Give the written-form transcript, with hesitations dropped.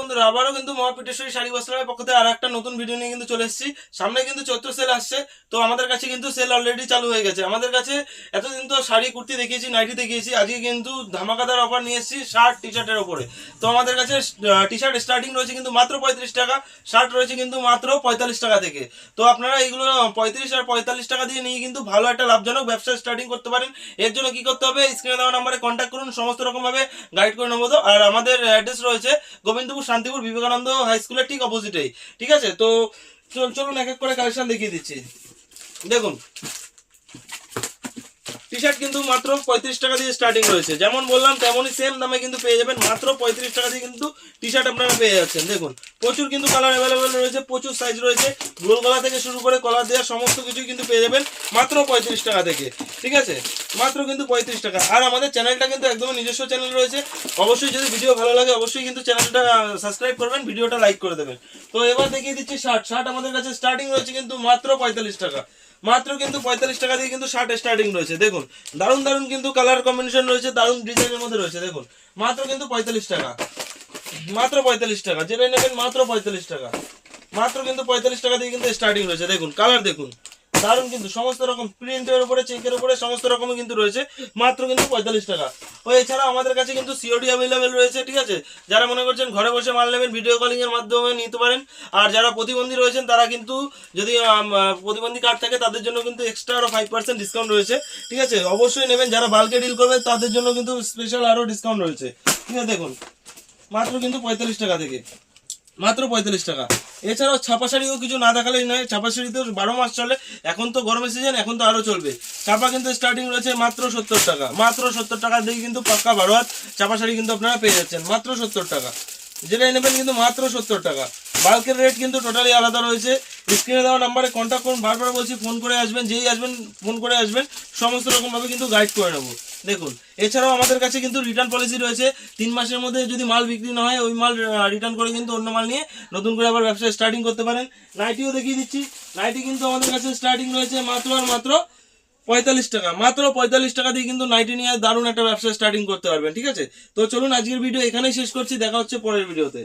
বন্ধুরা আবারও কিন্তু মহাপিটেশ্বরী শাড়ি বস্ত্রালয়ের পক্ষ থেকে আরো একটা নতুন ভিডিও নিয়ে কিন্তু চলে এসেছি। সামনে কিন্তু চৈত্র সেল আসছে, তো আমাদের কাছে কিন্তু সেল অলরেডি চালু হয়ে গেছে। আমাদের কাছে এতদিন তো শাড়ি কুর্তি দেখিয়েছি, নাইটি দেখিয়েছি, আজকে কিন্তু ধামাকাদার অফার নিয়ে এসেছি শার্ট টি শার্টের ওপরে। তো আমাদের কাছে টি শার্ট স্টার্টিং রয়েছে কিন্তু মাত্র 35 টাকা, শার্ট রয়েছে কিন্তু মাত্র 45 টাকা থেকে। তো আপনারা এইগুলো 35 আর 45 টাকা দিয়ে নিয়ে কিন্তু ভালো একটা লাভজনক ব্যবসা স্টার্টিং করতে পারেন। এর জন্য কি করতে হবে, স্ক্রিনে দেওয়া নাম্বারে কন্ট্যাক্ট করুন, সমস্ত রকম ভাবে গাইড করে নেবো। আর আমাদের অ্যাড্রেস রয়েছে গোবিন্দপুর শান্তিপুর বিবেকানন্দ হাই স্কুলের ঠিক অপোজিটেই। ঠিক আছে, তো চলুন এক এক করে কালেকশন দেখিয়ে দিচ্ছি। দেখুন, টি শার্ট কিন্তু মাত্র 35 টাকা দিয়ে স্টার্টিং রয়েছে, যেমন বললাম তেমনই সেম দামে কিন্তু পেয়ে যাবেন। মাত্র 35 টাকা দিয়ে কিন্তু টি শার্ট আপনারা পেয়ে যাচ্ছেন। দেখুন, প্রচুর কিন্তু কালার অ্যাভেলেবেল রয়েছে, প্রচুর সাইজ রয়েছে, গোল গলা থেকে শুরু করে কলার দেওয়া সমস্ত কিছুই কিন্তু পেয়ে যাবেন মাত্র 35 টাকা থেকে। ঠিক আছে, মাত্র কিন্তু 35 টাকা। আর আমাদের চ্যানেলটা কিন্তু একদম নিজস্ব চ্যানেল রয়েছে। অবশ্যই যদি ভিডিও ভালো লাগে অবশ্যই কিন্তু চ্যানেলটা সাবস্ক্রাইব করবেন, ভিডিওটা লাইক করে দেবেন। তো এবার দেখিয়ে দিচ্ছি শার্ট। শার্ট আমাদের কাছে স্টার্টিং রয়েছে কিন্তু মাত্র 45 টাকা। মাত্র কিন্তু 45 টাকা দিয়ে কিন্তু শার্ট স্টার্টিং রয়েছে। দেখুন, দারুণ দারুণ কিন্তু কালার কম্বিনেশন রয়েছে, দারুণ ডিজাইনের মধ্যে রয়েছে। দেখুন, মাত্র কিন্তু 45 টাকা, মাত্র 45 টাকা। যেটা নেবেন মাত্র 45 টাকা, মাত্র কিন্তু 45 টাকা দিয়ে কিন্তু স্টার্টিং রয়েছে। দেখুন, কালার দেখুন, দারুণ কিন্তু সমস্ত রকম প্রিন্টের উপরে, চেকের উপরে সমস্ত রকমই কিন্তু রয়েছে, মাত্র কিন্তু 45 টাকা। ও এছাড়া আমাদের কাছে কিন্তু সিওডি অ্যাভেলেবেল রয়েছে। ঠিক আছে, যারা মনে করছেন ঘরে বসে মাল নেবেন ভিডিও কলিং এর মাধ্যমে নিতে পারেন। আর যারা প্রতিবন্ধী রয়েছেন তারা কিন্তু যদি প্রতিবন্ধী কার্ড থাকে তাদের জন্য কিন্তু এক্সট্রা আরো 5% ডিসকাউন্ট রয়েছে। ঠিক আছে, অবশ্যই নেবেন। যারা বাল্কে ডিল করবে তাদের জন্য কিন্তু স্পেশাল আরো ডিসকাউন্ট রয়েছে। ঠিক আছে, দেখুন মাত্র কিন্তু 45 টাকা থেকে, মাত্র 45 টাকা। এছাড়াও ছাপা শাড়িও কিছু না দেখালেই নয়, ছাপা শাড়ি তো 12 মাস চলে, এখন তো গরমের সিজন, এখন তো আরো চলবে। ছাপা কিন্তু স্টার্টিং রয়েছে মাত্র 70 টাকা, মাত্র 70 টাকা দিয়ে কিন্তু পাক্কা 12 হাত ছাপা শাড়ি কিন্তু আপনারা পেয়ে যাচ্ছেন মাত্র 70 টাকা। যেটাই নেবেন কিন্তু মাত্র 70 টাকা। বাল্কের রেট কিন্তু টোটালি আলাদা রয়েছে। স্ক্রিনে দেওয়া নাম্বারে কন্ট্যাক্ট করুন, বারবার বলছি ফোন করে আসবেন, যেই আসবেন ফোন করে আসবেন, সমস্ত রকম ভাবে কিন্তু গাইড করে নেবো। দেখুন, এছাড়াও আমাদের কাছে কিন্তু রিটার্ন পলিসি রয়েছে। 3 মাসের মধ্যে যদি মাল বিক্রি না হয় ওই মাল রিটার্ন করে কিন্তু অন্য মাল নিয়ে নতুন করে আবার ব্যবসা স্টার্টিং করতে পারেন। নাইটিও দেখিয়ে দিচ্ছি। নাইটি কিন্তু আমাদের কাছে স্টার্টিং রয়েছে মাত্র আর মাত্র 45 টাকা, মাত্র 45 টাকা দিয়ে কিন্তু নাইটি নিয়ে দারুণ একটা ব্যবসা স্টার্টিং করতে পারবেন। ঠিক আছে, তো চলুন আজকের ভিডিও এখানেই শেষ করছি, দেখা হচ্ছে পরের ভিডিওতে।